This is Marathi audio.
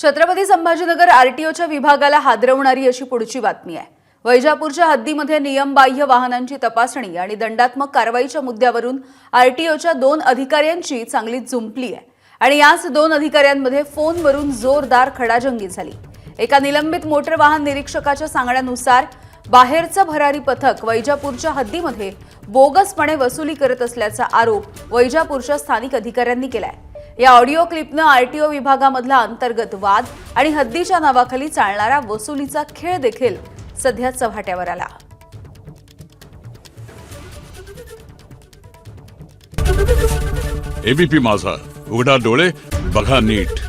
छत्रपती संभाजीनगर आरटीओच्या विभागाला हादरवणारी अशी पुढची बातमी आहे। वैजापूरच्या हद्दीमध्ये नियमबाह्य वाहनांची तपासणी आणि दंडात्मक कारवाईच्या मुद्द्यावरून आरटीओच्या 2 अधिकाऱ्यांची चांगली जुंपली आहे आणि याच 2 अधिकाऱ्यांमध्ये फोनवरून जोरदार खडाजंगी झाली। एका निलंबित मोटर वाहन निरीक्षकाच्या सांगण्यानुसार बाहेरचं भरारी पथक वैजापूरच्या हद्दीमध्ये बोगसपणे वसुली करत असल्याचा आरोप वैजापूरच्या स्थानिक अधिकाऱ्यांनी केलाय। या ऑडिओ क्लिपनं आरटीओ विभागामधला अंतर्गत वाद आणि हद्दीच्या नावाखाली चालणारा वसुलीचा खेळ देखील सध्या चव्हाट्यावर आला। एबीपी माझा, उघडा डोळे बघा नीट।